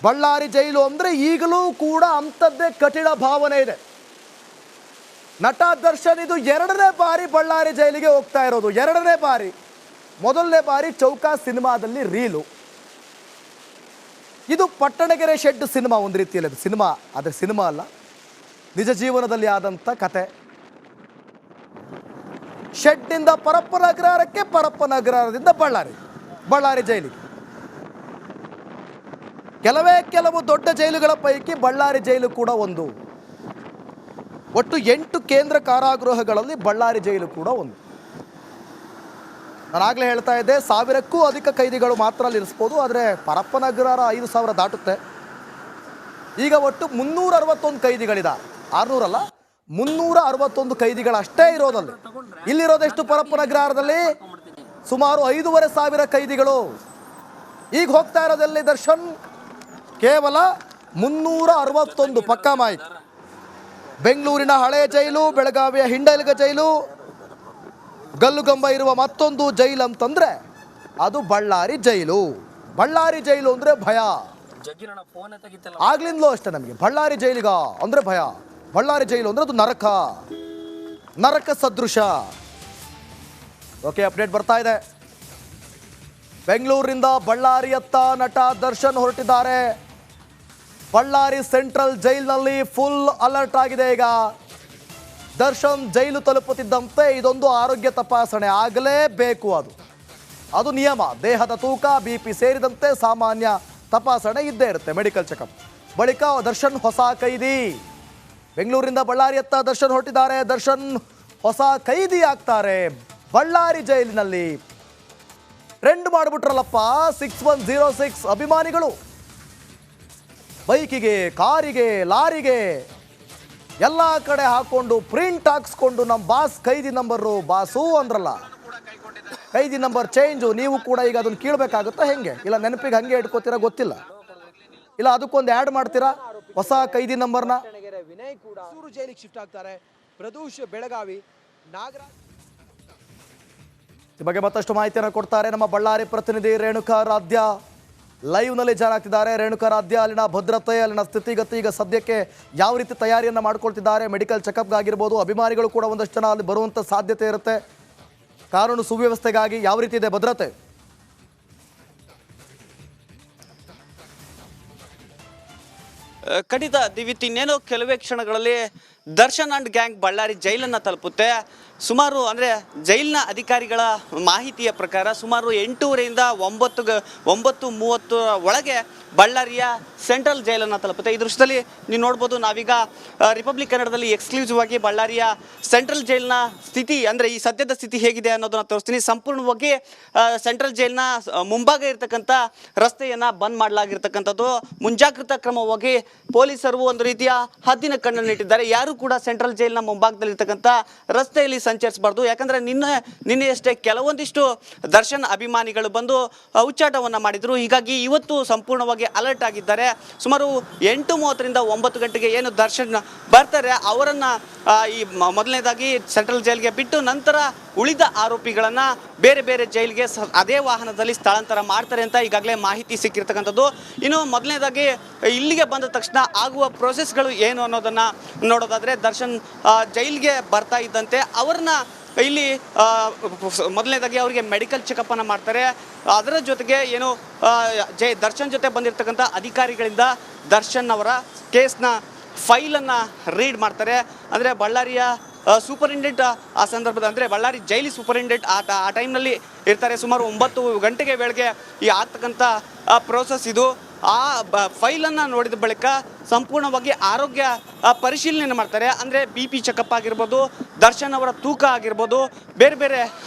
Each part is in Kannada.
ಬಳ್ಳಾರಿ ಜೈಲು ಅಂದರೆ ಈಗಲೂ ಕೂಡ ಅಂಥದ್ದೇ ಕಠಿಣ ಭಾವನೆ ಇದೆ. ನಟ ದರ್ಶನ್ ಇದು 2ನೇ ಬಾರಿ ಬಳ್ಳಾರಿ ಜೈಲಿಗೆ ಹೋಗ್ತಾ ಇರೋದು. 2ನೇ ಬಾರಿ. ಮೊದಲನೇ ಬಾರಿ ಚೌಕ ಸಿನಿಮಾದಲ್ಲಿ ರೀಲು. ಇದು ಪಟ್ಟಣಗೆರೆ ಶೆಡ್ ಸಿನಿಮಾ, ಒಂದು ರೀತಿಯಲ್ಲಿ ಅದು ಸಿನಿಮಾ, ಆದರೆ ಸಿನಿಮಾ ಅಲ್ಲ, ನಿಜ ಜೀವನದಲ್ಲಿ ಆದಂಥ ಕತೆ. ಶೆಡ್ನಿಂದ ಪರಪ್ಪನ ಅಗ್ರಹಾರಕ್ಕೆ, ಪರಪ್ಪನ ಅಗ್ರಹಾರದಿಂದ ಬಳ್ಳಾರಿ ಜೈಲಿಗೆ. ಕೆಲವು ದೊಡ್ಡ ಜೈಲುಗಳ ಪೈಕಿ ಬಳ್ಳಾರಿ ಜೈಲು ಕೂಡ ಒಂದು. ಒಟ್ಟು 8 ಕೇಂದ್ರ ಕಾರಾಗೃಹಗಳಲ್ಲಿ ಬಳ್ಳಾರಿ ಜೈಲು ಕೂಡ ಒಂದು. ನಾನಾಗಲೇ ಹೇಳ್ತಾ ಇದ್ದೆ, 1000ಕ್ಕೂ ಅಧಿಕ ಕೈದಿಗಳು ಮಾತ್ರ ಅಲ್ಲಿ ಇರಿಸ್ಬೋದು. ಆದರೆ ಪರಪ್ಪನ ಅಗ್ರಹಾರ 5000 ದಾಟುತ್ತೆ. ಈಗ ಒಟ್ಟು 361 ಕೈದಿಗಳಿದ್ದಾರೆ. 600 ಅಲ್ಲ, 361 ಕೈದಿಗಳಷ್ಟೇ ಇರೋದಲ್ಲಿ. ಇಲ್ಲಿರೋದೆಷ್ಟು ಪರಪ್ಪನ ಅಗ್ರಹಾರದಲ್ಲಿ? ಸುಮಾರು 5500 ಕೈದಿಗಳು. ಈಗ ಹೋಗ್ತಾ ಇರೋದಲ್ಲಿ ದರ್ಶನ್ ಕೇವಲ 361. ಪಕ್ಕಾ ಮಾಹಿತಿ. ಬೆಂಗಳೂರಿನ ಹಳೆ ಜೈಲು, ಬೆಳಗಾವಿಯ ಹಿಂಡಲ್ಗ ಜೈಲು, ಗಲ್ಲುಗಂಬ ಇರುವ ಮತ್ತೊಂದು ಜೈಲು ಅಂತಂದ್ರೆ ಅದು ಬಳ್ಳಾರಿ ಜೈಲು. ಬಳ್ಳಾರಿ ಜೈಲು ಅಂದ್ರೆ ಭಯ. ಆಗ್ಲಿಂದಲೂ ಅಷ್ಟೇ ನಮಗೆ ಬಳ್ಳಾರಿ ಜೈಲಿಗ ಅಂದ್ರೆ ಭಯ. ಬಳ್ಳಾರಿ ಜೈಲು ಅಂದ್ರೆ ಅದು ನರಕ ಸದೃಶ. ಓಕೆ, ಅಪ್ಡೇಟ್ ಬರ್ತಾ ಇದೆ. ಬೆಂಗಳೂರಿನಿಂದ ಬಳ್ಳಾರಿಯತ್ತ ನಟ ದರ್ಶನ್ ಹೊರಟಿದ್ದಾರೆ. ಬಳ್ಳಾರಿ ಸೆಂಟ್ರಲ್ ಜೈಲಿನಲ್ಲಿ ಫುಲ್ ಅಲರ್ಟ್ ಆಗಿದೆ. ಈಗ ದರ್ಶನ್ ಜೈಲು ತಲುಪುತ್ತಿದ್ದಂತೆ ಇದೊಂದು ಆರೋಗ್ಯ ತಪಾಸಣೆ ಆಗಲೇಬೇಕು. ಅದು ನಿಯಮ. ದೇಹದ ತೂಕ, BP ಸೇರಿದಂತೆ ಸಾಮಾನ್ಯ ತಪಾಸಣೆ ಇದ್ದೇ ಇರುತ್ತೆ, ಮೆಡಿಕಲ್ ಚೆಕಪ್. ಬಳಿಕ ದರ್ಶನ್ ಹೊಸ ಕೈದಿ. ಬೆಂಗಳೂರಿನಿಂದ ಬಳ್ಳಾರಿಯತ್ತ ದರ್ಶನ್ ಹೊರಟಿದ್ದಾರೆ. ದರ್ಶನ್ ಹೊಸ ಕೈದಿ ಆಗ್ತಾರೆ ಬಳ್ಳಾರಿ ಜೈಲಿನಲ್ಲಿ. ಟ್ರೆಂಡ್ ಮಾಡಿಬಿಟ್ರಲ್ಲಪ್ಪ 6106 ಅಭಿಮಾನಿಗಳು. ಬೈಕಿಗೆ, ಕಾರಿಗೆ, ಲಾರಿಗೆ ಎಲ್ಲ ಕಡೆ ಹಾಕೊಂಡು ಪ್ರಿಂಟ್ ಹಾಕ್ಸ್ಕೊಂಡು ನಮ್ಮ ಬಾಸ್ ಕೈದಿ ನಂಬರು ಬಾಸು ಅಂದ್ರಲ್ಲ, ಕೈದಿ ನಂಬರ್ ಚೇಂಜು. ನೀವು ಕೂಡ ಈಗ ಅದನ್ನು ಕೀಳ್ಬೇಕಾಗುತ್ತಾ ಹೆಂಗೆ? ಇಲ್ಲ ನೆನಪಿಗೆ ಹಂಗೆ ಇಟ್ಕೋತೀರಾ ಗೊತ್ತಿಲ್ಲ, ಇಲ್ಲ ಅದಕ್ಕೊಂದು ಆ್ಯಡ್ ಮಾಡ್ತೀರಾ ಹೊಸ ಕೈದಿ ನಂಬರ್ನ. ವಿನಯ್ ಕೂಡ ಜೈಲಿಗೆ ಶಿಫ್ಟ್ ಆಗ್ತಾರೆ. ಪ್ರದೂಷ್ ಬೆಳಗಾವಿ, ನಾಗರಾಜ್. ಈ ಬಗ್ಗೆ ಮತ್ತಷ್ಟು ಮಾಹಿತಿಯನ್ನು ಕೊಡ್ತಾರೆ ನಮ್ಮ ಬಳ್ಳಾರಿ ಪ್ರತಿನಿಧಿ ರೇಣುಕಾ ರಾಧ್ಯ. ಲೈವ್ನಲ್ಲಿ ಜಾಯ್ನ್ ಆಗ್ತಿದ್ದಾರೆ. ರೇಣುಕಾ ರಾಧ್ಯ, ಅಲ್ಲಿನ ಭದ್ರತೆ, ಅಲ್ಲಿನ ಸ್ಥಿತಿಗತಿ ಈಗ ಸದ್ಯಕ್ಕೆ ಯಾವ ರೀತಿ ತಯಾರಿಯನ್ನು ಮಾಡ್ಕೊಳ್ತಿದ್ದಾರೆ? ಮೆಡಿಕಲ್ ಚೆಕಪ್ಗಾಗಿರ್ಬೋದು, ಅಭಿಮಾನಿಗಳು ಕೂಡ ಒಂದಷ್ಟು ಜನ ಅಲ್ಲಿ ಬರುವಂಥ ಸಾಧ್ಯತೆ ಇರುತ್ತೆ. ಕಾನೂನು ಸುವ್ಯವಸ್ಥೆಗಾಗಿ ಯಾವ ರೀತಿ ಇದೆ ಭದ್ರತೆ? ಖಂಡಿತ ದಿವಿತ್, ಇನ್ನೇನು ಕೆಲವೇ ಕ್ಷಣಗಳಲ್ಲಿ ದರ್ಶನ್ ಅಂಡ್ ಗ್ಯಾಂಗ್ ಬಳ್ಳಾರಿ ಜೈಲನ್ನು ತಲುಪುತ್ತೆ. ಸುಮಾರು ಅಂದರೆ ಜೈಲಿನ ಅಧಿಕಾರಿಗಳ ಮಾಹಿತಿಯ ಪ್ರಕಾರ ಸುಮಾರು 8:30ರಿಂದ 9:30 ಒಳಗೆ ಬಳ್ಳಾರಿಯ ಸೆಂಟ್ರಲ್ ಜೈಲನ್ನು ತಲುಪುತ್ತೆ. ಈ ದೃಶ್ಯದಲ್ಲಿ ನೀವು ನೋಡ್ಬೋದು, ನಾವೀಗ ರಿಪಬ್ಲಿಕ್ ಕನ್ನಡದಲ್ಲಿ ಎಕ್ಸ್ಕ್ಲೂಸಿವ್ ಆಗಿ ಬಳ್ಳಾರಿಯ ಸೆಂಟ್ರಲ್ ಜೈಲಿನ ಸ್ಥಿತಿ, ಅಂದರೆ ಈ ಸದ್ಯದ ಸ್ಥಿತಿ ಹೇಗಿದೆ ಅನ್ನೋದನ್ನ ತೋರಿಸ್ತೀನಿ. ಸಂಪೂರ್ಣವಾಗಿ ಸೆಂಟ್ರಲ್ ಜೈಲಿನ ಮುಂಭಾಗ ಇರತಕ್ಕಂಥ ರಸ್ತೆಯನ್ನು ಬಂದ್ ಮಾಡಲಾಗಿರ್ತಕ್ಕಂಥದ್ದು. ಮುಂಜಾಗ್ರತಾ ಕ್ರಮವಾಗಿ ಪೊಲೀಸರು ಒಂದು ರೀತಿಯ ಹದ್ದಿನ ಕಣ್ಣನ್ನು ಇಟ್ಟಿದ್ದಾರೆ. ಯಾರು ಕೂಡ ಸೆಂಟ್ರಲ್ ಜೈಲಿನ ಮುಂಭಾಗದಲ್ಲಿರ್ತಕ್ಕಂಥ ರಸ್ತೆಯಲ್ಲಿ ಸಂಚರಿಸಬಾರ್ದು. ಯಾಕಂದರೆ ನಿನ್ನೆಯಷ್ಟೇ ಕೆಲವೊಂದಿಷ್ಟು ದರ್ಶನ್ ಅಭಿಮಾನಿಗಳು ಬಂದು ಉಚ್ಚಾಟವನ್ನು ಮಾಡಿದರು. ಹೀಗಾಗಿ ಇವತ್ತು ಸಂಪೂರ್ಣವಾಗಿ ಅಲರ್ಟ್ ಆಗಿದ್ದಾರೆ. ಸುಮಾರು 8:30ರಿಂದ 9 ಗಂಟೆಗೆ ಏನು ದರ್ಶನ್ ಬರ್ತಾರೆ ಅವರನ್ನು ಈ ಮೊದಲನೇದಾಗಿ ಸೆಂಟ್ರಲ್ ಜೈಲ್ಗೆ ಬಿಟ್ಟು ನಂತರ ಉಳಿದ ಆರೋಪಿಗಳನ್ನು ಬೇರೆ ಬೇರೆ ಜೈಲಿಗೆ ಅದೇ ವಾಹನದಲ್ಲಿ ಸ್ಥಳಾಂತರ ಮಾಡ್ತಾರೆ ಅಂತ ಈಗಾಗಲೇ ಮಾಹಿತಿ ಸಿಕ್ಕಿರ್ತಕ್ಕಂಥದ್ದು. ಇನ್ನು ಮೊದಲನೇದಾಗಿ ಇಲ್ಲಿಗೆ ಬಂದ ತಕ್ಷಣ ಆಗುವ ಪ್ರೋಸೆಸ್ಗಳು ಏನು ಅನ್ನೋದನ್ನು ನೋಡೋದಾದರೆ, ದರ್ಶನ್ ಜೈಲಿಗೆ ಬರ್ತಾ ಇದ್ದಂತೆ ಅವ್ರನ್ನ ಇಲ್ಲಿ ಮೊದಲನೇದಾಗಿ ಅವರಿಗೆ ಮೆಡಿಕಲ್ ಚೆಕಪ್ಪನ್ನು ಮಾಡ್ತಾರೆ. ಅದರ ಜೊತೆಗೆ ಏನು ದರ್ಶನ್ ಜೊತೆ ಬಂದಿರತಕ್ಕಂಥ ಅಧಿಕಾರಿಗಳಿಂದ ದರ್ಶನ್ ಅವರ ಕೇಸ್ನ ಫೈಲನ್ನು ರೀಡ್ ಮಾಡ್ತಾರೆ. ಅಂದರೆ ಬಳ್ಳಾರಿಯ ಸೂಪರಿಂಟೆಂಡೆಂಟ್ ಆ ಸಂದರ್ಭದಲ್ಲಿ, ಅಂದರೆ ಬಳ್ಳಾರಿ ಜೈಲಿ ಸೂಪರಿಂಟೆಂಡೆಂಟ್ ಆ ಟೈಮ್ನಲ್ಲಿ ಇರ್ತಾರೆ. ಸುಮಾರು 9 ಗಂಟೆಗೆ ವೇಳೆಗೆ ಈ ಆಗ್ತಕ್ಕಂಥ ಪ್ರೋಸೆಸ್ ಇದು. ಆ ಫೈಲನ್ನು ನೋಡಿದ ಬಳಿಕ ಸಂಪೂರ್ಣವಾಗಿ ಆರೋಗ್ಯ ಪರಿಶೀಲನೆ ಮಾಡ್ತಾರೆ. ಅಂದರೆ BP ಚೆಕಪ್ ಆಗಿರ್ಬೋದು, ದರ್ಶನ್ ಅವರ ತೂಕ ಆಗಿರ್ಬೋದು, ಬೇರೆ ಬೇರೆ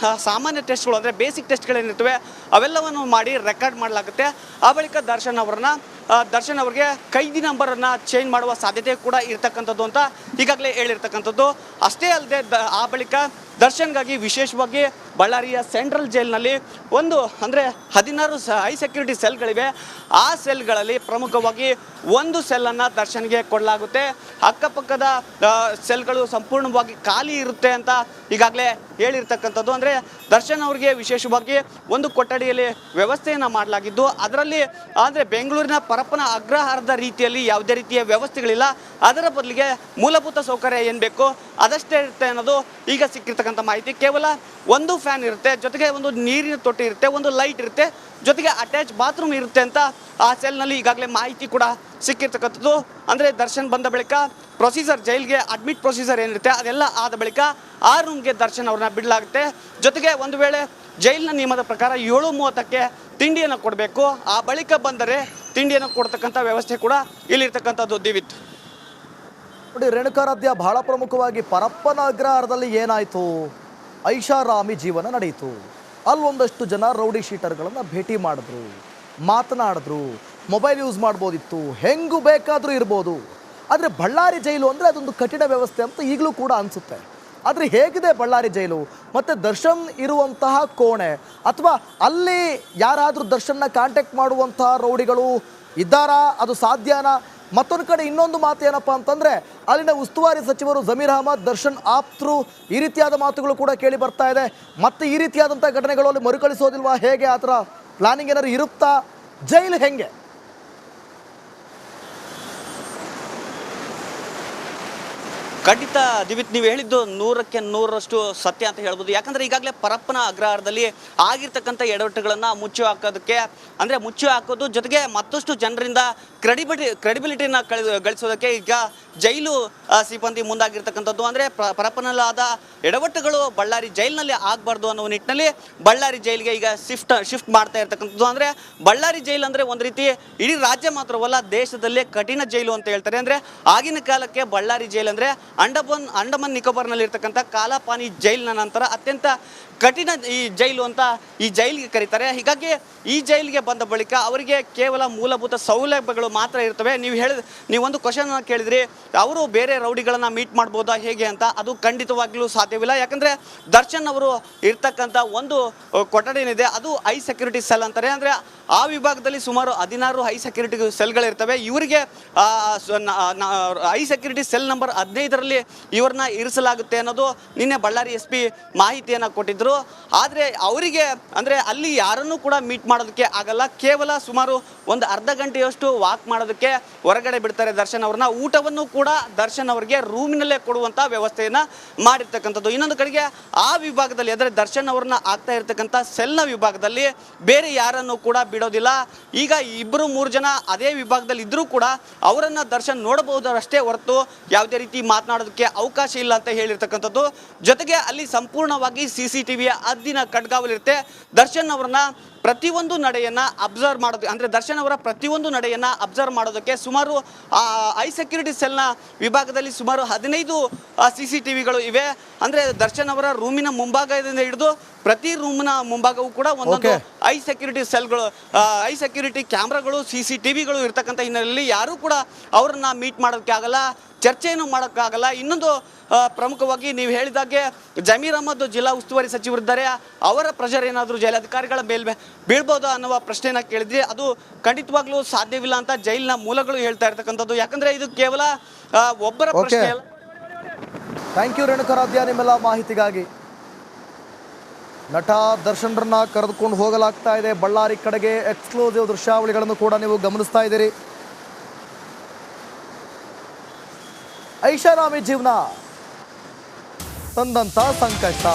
ಸಾಮಾನ್ಯ ಟೆಸ್ಟ್ಗಳು, ಅಂದರೆ ಬೇಸಿಕ್ ಟೆಸ್ಟ್ಗಳೇನಿರ್ತವೆ ಅವೆಲ್ಲವನ್ನು ಮಾಡಿ ರೆಕಾರ್ಡ್ ಮಾಡಲಾಗುತ್ತೆ. ಆ ಬಳಿಕ ದರ್ಶನ್ ಅವರಿಗೆ ಕೈದಿ ನಂಬರನ್ನು ಚೇಂಜ್ ಮಾಡುವ ಸಾಧ್ಯತೆ ಕೂಡ ಇರ್ತಕ್ಕಂಥದ್ದು ಅಂತ ಈಗಾಗಲೇ ಹೇಳಿರ್ತಕ್ಕಂಥದ್ದು. ಅಷ್ಟೇ ಅಲ್ಲದೆ ಆ ಬಳಿಕ ದರ್ಶನ್ಗಾಗಿ ವಿಶೇಷವಾಗಿ ಬಳ್ಳಾರಿಯ ಸೆಂಟ್ರಲ್ ಜೈಲಿನಲ್ಲಿ ಒಂದು ಅಂದರೆ 16 ಹೈ ಸೆಕ್ಯೂರಿಟಿ ಸೆಲ್ಗಳಿವೆ. ಆ ಸೆಲ್ಗಳಲ್ಲಿ ಪ್ರಮುಖವಾಗಿ ಒಂದು ಸೆಲ್ಲನ್ನು ದರ್ಶನ್ಗೆ ಕೊಡಲಾಗುತ್ತೆ. ಅಕ್ಕಪಕ್ಕದ ಸೆಲ್ಗಳು ಸಂಪೂರ್ಣವಾಗಿ ಖಾಲಿ ಇರುತ್ತೆ ಅಂತ ಈಗಾಗಲೇ ಹೇಳಿರ್ತಕ್ಕಂಥದ್ದು. ಅಂದರೆ ದರ್ಶನ್ ಅವರಿಗೆ ವಿಶೇಷವಾಗಿ ಒಂದು ಕೊಠಡಿಯಲ್ಲಿ ವ್ಯವಸ್ಥೆಯನ್ನು ಮಾಡಲಾಗಿದ್ದು, ಅದರಲ್ಲಿ ಅಂದರೆ ಬೆಂಗಳೂರಿನ ಪರಪ್ಪನ ಅಗ್ರಹಾರದ ರೀತಿಯಲ್ಲಿ ಯಾವುದೇ ರೀತಿಯ ವ್ಯವಸ್ಥೆಗಳಿಲ್ಲ. ಅದರ ಬದಲಿಗೆ ಮೂಲಭೂತ ಸೌಕರ್ಯ ಏನು ಬೇಕೋ ಅದಷ್ಟೇ ಇರುತ್ತೆ ಅನ್ನೋದು ಈಗ ಸಿಕ್ಕಿರ್ತಕ್ಕಂಥ ಮಾಹಿತಿ. ಕೇವಲ ಒಂದು ಫ್ಯಾನ್ ಇರುತ್ತೆ, ಜೊತೆಗೆ ಒಂದು ನೀರಿನ ತೊಟ್ಟಿ ಇರುತ್ತೆ, ಒಂದು ಲೈಟ್ ಇರುತ್ತೆ, ಜೊತೆಗೆ ಅಟ್ಯಾಚ್ ಬಾತ್ರೂಮ್ ಇರುತ್ತೆ ಅಂತ ಆ ಸೆಲ್ನಲ್ಲಿ ಈಗಾಗಲೇ ಮಾಹಿತಿ ಕೂಡ ಸಿಕ್ಕಿರ್ತಕ್ಕಂಥದ್ದು. ಅಂದರೆ ದರ್ಶನ್ ಬಂದ ಬಳಿಕ ಪ್ರೊಸೀಜರ್, ಜೈಲ್ಗೆ ಅಡ್ಮಿಟ್ ಪ್ರೊಸೀಜರ್ ಏನಿರುತ್ತೆ ಅದೆಲ್ಲ ಆದ ಬಳಿಕ ಆ ರೂಮ್ಗೆ ದರ್ಶನ್ ಅವ್ರನ್ನ ಬಿಡಲಾಗುತ್ತೆ. ಜೊತೆಗೆ ಒಂದು ವೇಳೆ ಜೈಲಿನ ನಿಯಮದ ಪ್ರಕಾರ 7:30ಕ್ಕೆ ತಿಂಡಿಯನ್ನು ಕೊಡಬೇಕು. ಆ ಬಳಿಕ ಬಂದರೆ ತಿಂಡಿಯನ್ನು ಕೊಡ್ತಕ್ಕಂಥ ವ್ಯವಸ್ಥೆ ಕೂಡ ಇಲ್ಲಿರ್ತಕ್ಕಂಥದ್ದು. ದಿವಿತ್ ನೋಡಿ, ರೇಣುಕಾರಾಧ್ಯ, ಬಹಳ ಪ್ರಮುಖವಾಗಿ ಪರಪ್ಪನ ಅಗ್ರಹಾರದಲ್ಲಿ ಏನಾಯಿತು? ಐಷಾರಾಮಿ ಜೀವನ ನಡೆಯಿತು. ಅಲ್ಲೊಂದಷ್ಟು ಜನ ರೌಡಿ ಶೀಟರ್ಗಳನ್ನು ಭೇಟಿ ಮಾಡಿದ್ರು, ಮಾತನಾಡಿದ್ರು, ಮೊಬೈಲ್ ಯೂಸ್ ಮಾಡ್ಬೋದಿತ್ತು, ಹೆಂಗೂ ಬೇಕಾದರೂ ಇರ್ಬೋದು. ಆದರೆ ಬಳ್ಳಾರಿ ಜೈಲು ಅಂದರೆ ಅದೊಂದು ಕಠಿಣ ವ್ಯವಸ್ಥೆ ಅಂತ ಈಗಲೂ ಕೂಡ ಅನಿಸುತ್ತೆ. ಆದರೆ ಹೇಗಿದೆ ಬಳ್ಳಾರಿ ಜೈಲು ಮತ್ತು ದರ್ಶನ್ ಇರುವಂತಹ ಕೋಣೆ, ಅಥವಾ ಅಲ್ಲಿ ಯಾರಾದರೂ ದರ್ಶನ್ನ ಕಾಂಟ್ಯಾಕ್ಟ್ ಮಾಡುವಂತಹ ರೌಡಿಗಳು ಇದ್ದಾರಾ? ಅದು ಸಾಧ್ಯನಾ? ಮತ್ತೊಂದು ಕಡೆ ಇನ್ನೊಂದು ಮಾತು ಏನಪ್ಪ ಅಂತಂದರೆ, ಅಲ್ಲಿನ ಉಸ್ತುವಾರಿ ಸಚಿವರು ಜಮೀರ್ ಅಹಮದ್, ದರ್ಶನ್ ಆಪ್ತರು, ಈ ರೀತಿಯಾದ ಮಾತುಗಳು ಕೂಡ ಕೇಳಿ ಬರ್ತಾ ಇದೆ. ಮತ್ತು ಈ ರೀತಿಯಾದಂಥ ಘಟನೆಗಳು ಅಲ್ಲಿ ಮರುಕಳಿಸೋದಿಲ್ವಾ? ಹೇಗೆ ಆ ಥರ ಪ್ಲಾನಿಂಗ್ ಏನಾದ್ರು ಇರುತ್ತಾ? ಜೈಲು ಹೆಂಗೆ? ಖಂಡಿತ ದಿವಿತ್, ನೀವು ಹೇಳಿದ್ದು 100ಕ್ಕೆ 100ರಷ್ಟು ಸತ್ಯ ಅಂತ ಹೇಳ್ಬೋದು. ಯಾಕಂದರೆ ಈಗಾಗಲೇ ಪರಪ್ಪನ ಅಗ್ರಹಾರದಲ್ಲಿ ಆಗಿರ್ತಕ್ಕಂಥ ಎಡವಟ್ಟುಗಳನ್ನು ಮುಚ್ಚಿ ಹಾಕೋದಕ್ಕೆ, ಅಂದರೆ ಮುಚ್ಚಿ ಹಾಕೋದು ಜೊತೆಗೆ ಮತ್ತಷ್ಟು ಜನರಿಂದ ಕ್ರೆಡಿಬಿಲಿಟಿನ ಗಳಿಸೋದಕ್ಕೆ ಈಗ ಜೈಲು ಸಿಬ್ಬಂದಿ ಮುಂದಾಗಿರ್ತಕ್ಕಂಥದ್ದು. ಅಂದರೆ ಪರಪ್ಪನಲ್ಲಾದ ಎಡವಟ್ಟುಗಳು ಬಳ್ಳಾರಿ ಜೈಲಿನಲ್ಲಿ ಆಗಬಾರ್ದು ಅನ್ನೋ ನಿಟ್ಟಿನಲ್ಲಿ ಬಳ್ಳಾರಿ ಜೈಲಿಗೆ ಈಗ ಶಿಫ್ಟ್ ಮಾಡ್ತಾ ಇರ್ತಕ್ಕಂಥದ್ದು. ಅಂದರೆ ಬಳ್ಳಾರಿ ಜೈಲು ಅಂದರೆ ಒಂದು ರೀತಿ ಇಡೀ ರಾಜ್ಯ ಮಾತ್ರವಲ್ಲ, ದೇಶದಲ್ಲೇ ಕಠಿಣ ಜೈಲು ಅಂತ ಹೇಳ್ತಾರೆ. ಅಂದರೆ ಆಗಿನ ಕಾಲಕ್ಕೆ ಬಳ್ಳಾರಿ ಜೈಲು ಅಂದರೆ ಅಂಡಮಾನ್ ನಿಕೋಬಾರ್ನಲ್ಲಿ ಇರ್ತಕ್ಕಂಥ ಕಾಲಾಪಾನಿ ಜೈಲಿನ ನಂತರ ಅತ್ಯಂತ ಕಠಿಣ ಈ ಜೈಲು ಅಂತ ಈ ಜೈಲಿಗೆ ಕರೀತಾರೆ. ಹೀಗಾಗಿ ಈ ಜೈಲಿಗೆ ಬಂದ ಬಳಿಕ ಅವರಿಗೆ ಕೇವಲ ಮೂಲಭೂತ ಸೌಲಭ್ಯಗಳು ಮಾತ್ರ ಇರ್ತವೆ. ನೀವೊಂದು ಕ್ವಶನ್ ಕೇಳಿದ್ರಿ, ಅವರು ಬೇರೆ ರೌಡಿಗಳನ್ನು ಮೀಟ್ ಮಾಡ್ಬೋದಾ ಹೇಗೆ ಅಂತ. ಅದು ಖಂಡಿತವಾಗ್ಲೂ ಸಾಧ್ಯವಿಲ್ಲ. ಯಾಕಂದರೆ ದರ್ಶನ್ ಅವರು ಇರ್ತಕ್ಕಂಥ ಒಂದು ಕೊಠಡಿ ಏನಿದೆ ಅದು ಹೈ ಸೆಕ್ಯೂರಿಟಿ ಸೆಲ್ ಅಂತಾರೆ. ಅಂದರೆ ಆ ವಿಭಾಗದಲ್ಲಿ ಸುಮಾರು 16 ಹೈ ಸೆಕ್ಯೂರಿಟಿ ಸೆಲ್ಗಳಿರ್ತವೆ. ಇವರಿಗೆ ಹೈ ಸೆಕ್ಯೂರಿಟಿ ಸೆಲ್ ನಂಬರ್ 15ರಲ್ಲಿ ಇವ್ರನ್ನ ಇರಿಸಲಾಗುತ್ತೆ ಅನ್ನೋದು ನಿನ್ನೆ ಬಳ್ಳಾರಿ SP ಮಾಹಿತಿಯನ್ನು ಕೊಟ್ಟಿದ್ದರು. ಆದರೆ ಅವರಿಗೆ ಅಂದರೆ ಅಲ್ಲಿ ಯಾರನ್ನೂ ಕೂಡ ಮೀಟ್ ಮಾಡೋದಕ್ಕೆ ಆಗಲ್ಲ. ಕೇವಲ ಸುಮಾರು ಒಂದು ಅರ್ಧ ಗಂಟೆಯಷ್ಟು ವಾಕ್ ಮಾಡೋದಕ್ಕೆ ಹೊರಗಡೆ ಬಿಡ್ತಾರೆ ದರ್ಶನ್ ಅವ್ರನ್ನ. ಊಟವನ್ನು ಕೂಡ ದರ್ಶನ್ ಅವರಿಗೆ ರೂಮಿನಲ್ಲೇ ಕೊಡುವಂಥ ವ್ಯವಸ್ಥೆಯನ್ನು ಮಾಡಿರ್ತಕ್ಕಂಥದ್ದು. ಇನ್ನೊಂದು ಕಡೆಗೆ ಆ ವಿಭಾಗದಲ್ಲಿ ಅಂದರೆ ದರ್ಶನ್ ಅವ್ರನ್ನ ಆಗ್ತಾ ಇರ್ತಕ್ಕಂಥ ಸೆಲ್ನ ವಿಭಾಗದಲ್ಲಿ ಬೇರೆ ಯಾರನ್ನು ಕೂಡ ಬಿಡೋದಿಲ್ಲ. ಈಗ 2-3 ಜನ ಅದೇ ವಿಭಾಗದಲ್ಲಿ ಇದ್ದರೂ ಕೂಡ ಅವರನ್ನು ದರ್ಶನ್ ನೋಡಬಹುದಷ್ಟೇ ಹೊರತು ಯಾವುದೇ ರೀತಿ ಮಾತನಾಡೋದಕ್ಕೆ ಅವಕಾಶ ಇಲ್ಲ ಅಂತ ಹೇಳಿರ್ತಕ್ಕಂಥದ್ದು. ಜೊತೆಗೆ ಅಲ್ಲಿ ಸಂಪೂರ್ಣವಾಗಿ CCTV ಹದ್ದಿನ ಕಣ್ಗಾವಲಿರುತ್ತೆ. ದರ್ಶನ್ ಅವರನ್ನ ಪ್ರತಿಯೊಂದು ನಡೆಯನ್ನು ಅಬ್ಸರ್ವ್ ಮಾಡೋದು, ಅಂದರೆ ದರ್ಶನ್ ಅವರ ಪ್ರತಿಯೊಂದು ನಡೆಯನ್ನು ಅಬ್ಸರ್ವ್ ಮಾಡೋದಕ್ಕೆ ಸುಮಾರು ಹೈ ಸೆಕ್ಯೂರಿಟಿ ಸೆಲ್ನ ವಿಭಾಗದಲ್ಲಿ ಸುಮಾರು 15 CCTVಗಳು ಇವೆ. ಅಂದರೆ ದರ್ಶನ್ ಅವರ ರೂಮಿನ ಮುಂಭಾಗದಿಂದ ಹಿಡಿದು ಪ್ರತಿ ರೂಮ್ನ ಮುಂಭಾಗವೂ ಕೂಡ ಒಂದೊಂದು ಹೈ ಸೆಕ್ಯೂರಿಟಿ ಸೆಲ್ಗಳು, ಹೈ ಸೆಕ್ಯೂರಿಟಿ ಕ್ಯಾಮ್ರಾಗಳು, CCTVಗಳು ಇರ್ತಕ್ಕಂಥ ಹಿನ್ನೆಲೆಯಲ್ಲಿ ಯಾರೂ ಕೂಡ ಅವರನ್ನು ಮೀಟ್ ಮಾಡೋದಕ್ಕೆ ಆಗಲ್ಲ, ಚರ್ಚೆಯನ್ನು ಮಾಡೋಕ್ಕಾಗಲ್ಲ. ಇನ್ನೊಂದು ಪ್ರಮುಖವಾಗಿ ನೀವು ಹೇಳಿದಾಗೆ ಜಮೀರ್ ಅಹಮದ್ ಜಿಲ್ಲಾ ಉಸ್ತುವಾರಿ ಸಚಿವರಿದ್ದಾರೆ, ಅವರ ಪ್ರೆಷರ್ ಏನಾದರೂ ಜೈಲಾಧಿಕಾರಿಗಳ ಮೇಲೆ ಬೀಳ್ಬೋದು ಅನ್ನುವ ಪ್ರಶ್ನೆಯನ್ನು ಕೇಳಿದ್ರಿ. ಅದು ಖಂಡಿತವಾಗ್ಲೂ ಸಾಧ್ಯವಿಲ್ಲ ಅಂತ ಜೈಲಿನ ಮೂಲಗಳು ಹೇಳ್ತಾ ಇರ್ತಕ್ಕಂಥದ್ದು. ಯಾಕಂದರೆ ಇದು ಕೇವಲ ಒಬ್ಬರ ಪ್ರಶ್ನೆ ಅಲ್ಲ. ಥ್ಯಾಂಕ್ ಯು ರೇಣುಕಾರಾಧ್ಯ ನಿಮ್ಮೆಲ್ಲ ಮಾಹಿತಿಗಾಗಿ. ನಟ ದರ್ಶನ್ರನ್ನ ಕರೆದುಕೊಂಡು ಹೋಗಲಾಗ್ತಾ ಇದೆ ಬಳ್ಳಾರಿ ಕಡೆಗೆ. ಎಕ್ಸ್ಕ್ಲೂಸಿವ್ ದೃಶ್ಯಾವಳಿಗಳನ್ನು ಕೂಡ ನೀವು ಗಮನಿಸ್ತಾ ಇದ್ದೀರಿ. ಐಷಾರಾಮಿ ಜೀವನ ತಂದಂಥ ಸಂಕಷ್ಟ.